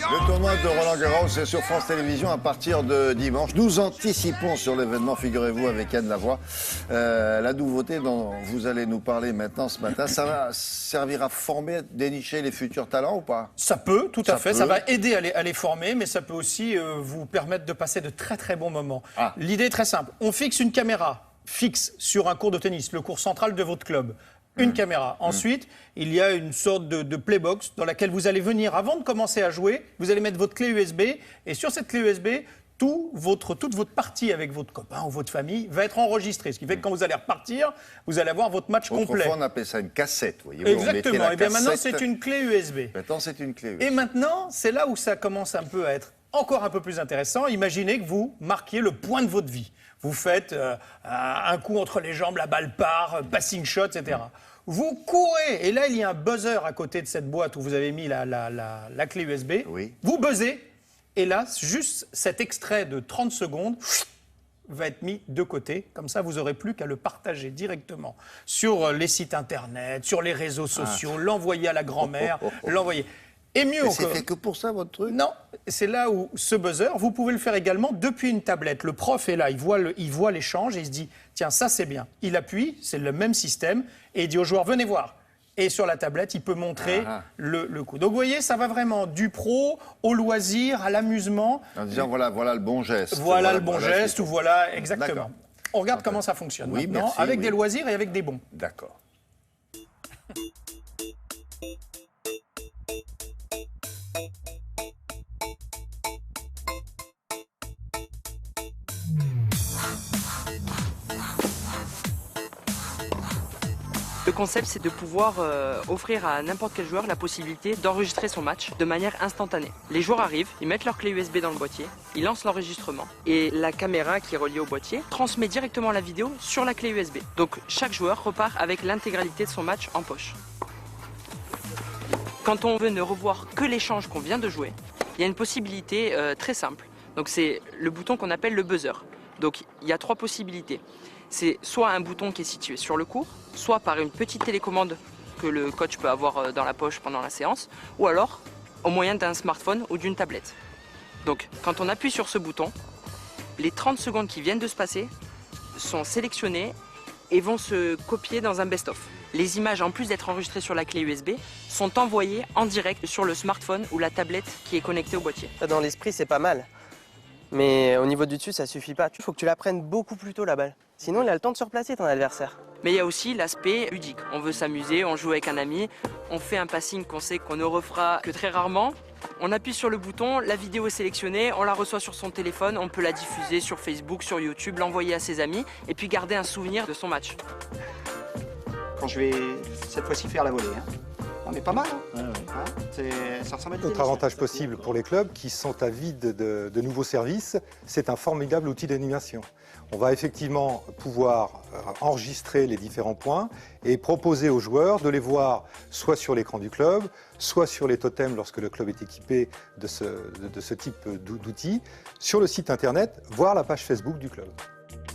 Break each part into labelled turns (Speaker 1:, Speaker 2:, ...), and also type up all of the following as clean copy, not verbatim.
Speaker 1: Le tournoi de Roland-Garros est sur France Télévisions à partir de dimanche. Nous anticipons sur l'événement, figurez-vous, avec Anne Lavoie. La nouveauté dont vous allez nous parler maintenant ce matin, ça va servir à former, dénicher les futurs talents ou pas?
Speaker 2: Ça peut, tout à fait.
Speaker 1: peut.
Speaker 2: Ça va aider à les former, mais ça peut aussi vous permettre de passer de très très bons moments.
Speaker 1: Ah.
Speaker 2: L'idée est très simple. On fixe une caméra fixe sur un court de tennis, le court central de votre club. Une caméra. Ensuite, il y a une sorte de playbox dans laquelle vous allez venir, avant de commencer à jouer, vous allez mettre votre clé USB et sur cette clé USB, toute votre partie avec votre copain ou votre famille va être enregistrée. Ce qui fait que quand vous allez repartir, vous allez avoir votre match complet.
Speaker 1: Autrefois, on appelait ça une cassette. Voyez-vous.
Speaker 2: Exactement. Et bien maintenant, c'est une clé USB.
Speaker 1: Maintenant, c'est une clé USB.
Speaker 2: Et maintenant, c'est là où ça commence un peu à être encore un peu plus intéressant. Imaginez que vous marquiez le point de votre vie. Vous faites un coup entre les jambes, la balle part, passing shot, etc. Vous courez, et là, il y a un buzzer à côté de cette boîte où vous avez mis la clé USB.
Speaker 1: Oui.
Speaker 2: Vous buzzez, et là, juste cet extrait de 30 secondes va être mis de côté. Comme ça, vous n'aurez plus qu'à le partager directement sur les sites internet, sur les réseaux sociaux, l'envoyer à la grand-mère, l'envoyer. Et mieux
Speaker 1: Mais
Speaker 2: encore.
Speaker 1: c'est fait que pour ça, votre truc?
Speaker 2: Non, c'est là où ce buzzer, vous pouvez le faire également depuis une tablette. Le prof est là, il voit l'échange et il se dit, tiens, ça c'est bien. Il appuie, c'est le même système, et il dit aux joueurs, venez voir. Et sur la tablette, il peut montrer le coup. Donc vous voyez, ça va vraiment du pro au loisir, à l'amusement.
Speaker 1: En disant, voilà le bon geste.
Speaker 2: Voilà le bon geste, ou voilà, exactement.
Speaker 1: D'accord.
Speaker 2: On regarde comment ça fonctionne
Speaker 1: Oui,
Speaker 2: maintenant,
Speaker 1: merci,
Speaker 2: avec
Speaker 1: oui.
Speaker 2: des loisirs et avec des bons.
Speaker 1: D'accord.
Speaker 3: Le concept, c'est de pouvoir offrir à n'importe quel joueur la possibilité d'enregistrer son match de manière instantanée. Les joueurs arrivent, ils mettent leur clé USB dans le boîtier, ils lancent l'enregistrement et la caméra qui est reliée au boîtier transmet directement la vidéo sur la clé USB. Donc chaque joueur repart avec l'intégralité de son match en poche. Quand on veut ne revoir que l'échange qu'on vient de jouer, il y a une possibilité très simple. Donc c'est le bouton qu'on appelle le buzzer. Donc il y a 3 possibilités. C'est soit un bouton qui est situé sur le court, soit par une petite télécommande que le coach peut avoir dans la poche pendant la séance, ou alors au moyen d'un smartphone ou d'une tablette. Donc quand on appuie sur ce bouton, les 30 secondes qui viennent de se passer sont sélectionnées et vont se copier dans un best-of. Les images, en plus d'être enregistrées sur la clé USB, sont envoyées en direct sur le smartphone ou la tablette qui est connectée au boîtier.
Speaker 4: Dans l'esprit, c'est pas mal. Mais au niveau du dessus, ça suffit pas. Il faut que tu la prennes beaucoup plus tôt, la balle. Sinon, il a le temps de se replacer, ton adversaire.
Speaker 3: Mais il y a aussi l'aspect ludique. On veut s'amuser, on joue avec un ami, on fait un passing qu'on sait qu'on ne refera que très rarement. On appuie sur le bouton, la vidéo est sélectionnée, on la reçoit sur son téléphone, on peut la diffuser sur Facebook, sur YouTube, l'envoyer à ses amis et puis garder un souvenir de son match.
Speaker 5: Quand je vais cette fois-ci faire la volée. On est pas mal. Hein, ça ressemble à du
Speaker 6: Autre
Speaker 5: tennis.
Speaker 6: avantage possible pour les clubs qui sont avides de nouveaux services, c'est un formidable outil d'animation. On va effectivement pouvoir enregistrer les différents points et proposer aux joueurs de les voir soit sur l'écran du club, soit sur les totems lorsque le club est équipé de ce type d'outils, sur le site internet, voire la page Facebook du club.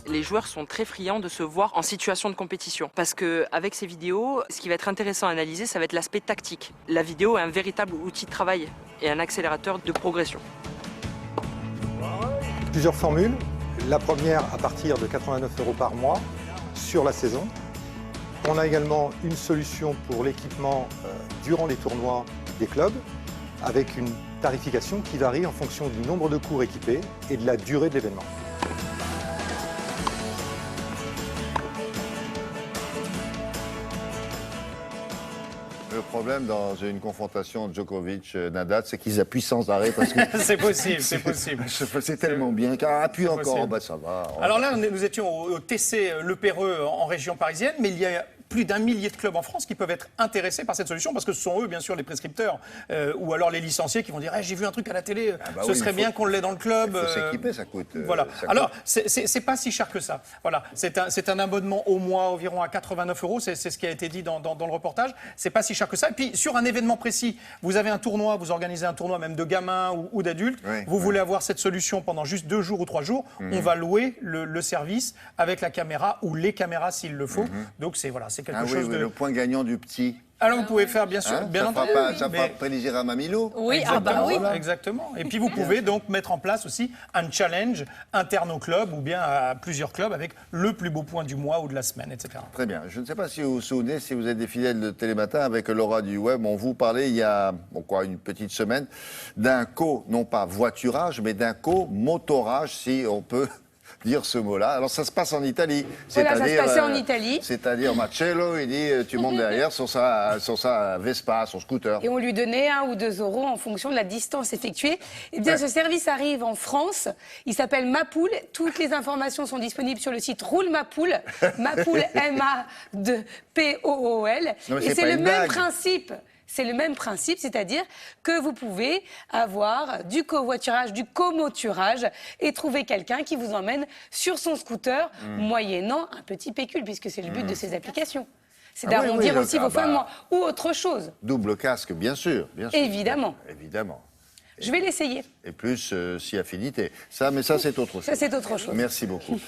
Speaker 3: Les joueurs sont très friands de se voir en situation de compétition parce qu'avec ces vidéos, ce qui va être intéressant à analyser, ça va être l'aspect tactique. La vidéo est un véritable outil de travail et un accélérateur de progression.
Speaker 6: Plusieurs formules. La première à partir de 89 € par mois sur la saison. On a également une solution pour l'équipement durant les tournois des clubs avec une tarification qui varie en fonction du nombre de cours équipés et de la durée de l'événement.
Speaker 1: Le problème dans une confrontation Djokovic-Nadal, c'est qu'ils appuient sans arrêt parce que
Speaker 2: C'est possible, c'est possible.
Speaker 1: c'est tellement bien. Car appuie encore,
Speaker 2: possible.
Speaker 1: bah ça va.
Speaker 2: Alors là, nous étions au TC Le Perreux en région parisienne, mais il y a plus d'1 millier de clubs en France qui peuvent être intéressés par cette solution parce que ce sont eux, bien sûr, les prescripteurs ou alors les licenciés qui vont dire j'ai vu un truc à la télé,
Speaker 1: oui,
Speaker 2: serait bien qu'on l'ait dans le club.
Speaker 1: Il faut s'équiper, ça coûte.
Speaker 2: Voilà.
Speaker 1: Ça
Speaker 2: Alors,
Speaker 1: coûte.
Speaker 2: c'est pas si cher que ça. Voilà. C'est un abonnement au mois environ à 89 €. C'est ce qui a été dit dans le reportage. C'est pas si cher que ça. Et puis, sur un événement précis, vous avez un tournoi, vous organisez un tournoi même de gamins ou d'adultes.
Speaker 1: Oui,
Speaker 2: vous voulez avoir cette solution pendant juste 2 jours ou 3 jours. On va louer le service avec la caméra ou les caméras s'il le faut. Donc, c'est quelque
Speaker 1: Ah
Speaker 2: chose
Speaker 1: oui,
Speaker 2: de...
Speaker 1: le point gagnant du petit.
Speaker 2: Alors vous pouvez faire bien sûr,
Speaker 1: Hein,
Speaker 2: bien
Speaker 1: ça
Speaker 2: entendu.
Speaker 1: fera
Speaker 2: mais-
Speaker 1: plaisir à Mamilo.
Speaker 7: Oui, ah bah oui.
Speaker 2: Voilà, exactement. Et puis vous pouvez donc mettre en place aussi un challenge interne au club ou bien à plusieurs clubs avec le plus beau point du mois ou de la semaine, etc.
Speaker 1: Très bien. Je ne sais pas si vous vous souvenez, si vous êtes des fidèles de Télématin, avec Laura du Web, on vous parlait il y a une petite semaine d'un non pas voiturage, mais d'un motorage, si on peut dire ce mot-là. Alors ça se passe en Italie.
Speaker 7: Voilà, ça se passait en Italie.
Speaker 1: C'est-à-dire Marcello, il dit tu montes derrière sur sa Vespa, son scooter.
Speaker 7: Et on lui donnait 1 ou 2 euros en fonction de la distance effectuée. Et bien, ce service arrive en France. Il s'appelle Mapool. Toutes les informations sont disponibles sur le site Roule Mapool. Mapool, M-A-P-O-O-L.
Speaker 1: Non, mais
Speaker 7: Et
Speaker 1: c'est
Speaker 7: c'est
Speaker 1: pas
Speaker 7: le
Speaker 1: une
Speaker 7: même
Speaker 1: blague.
Speaker 7: principe. C'est le même principe, c'est-à-dire que vous pouvez avoir du covoiturage, du comoturage et trouver quelqu'un qui vous emmène sur son scooter, moyennant un petit pécule, puisque c'est le but de ces applications. C'est
Speaker 1: Ah oui,
Speaker 7: d'arrondir
Speaker 1: oui,
Speaker 7: aussi vos fins de mois. Ou autre chose.
Speaker 1: Double casque, bien sûr.
Speaker 7: Évidemment.
Speaker 1: Évidemment.
Speaker 7: Je vais l'essayer.
Speaker 1: Et plus si affinité. Ça, mais ça, c'est autre chose.
Speaker 7: Ça, c'est autre chose.
Speaker 1: Merci beaucoup.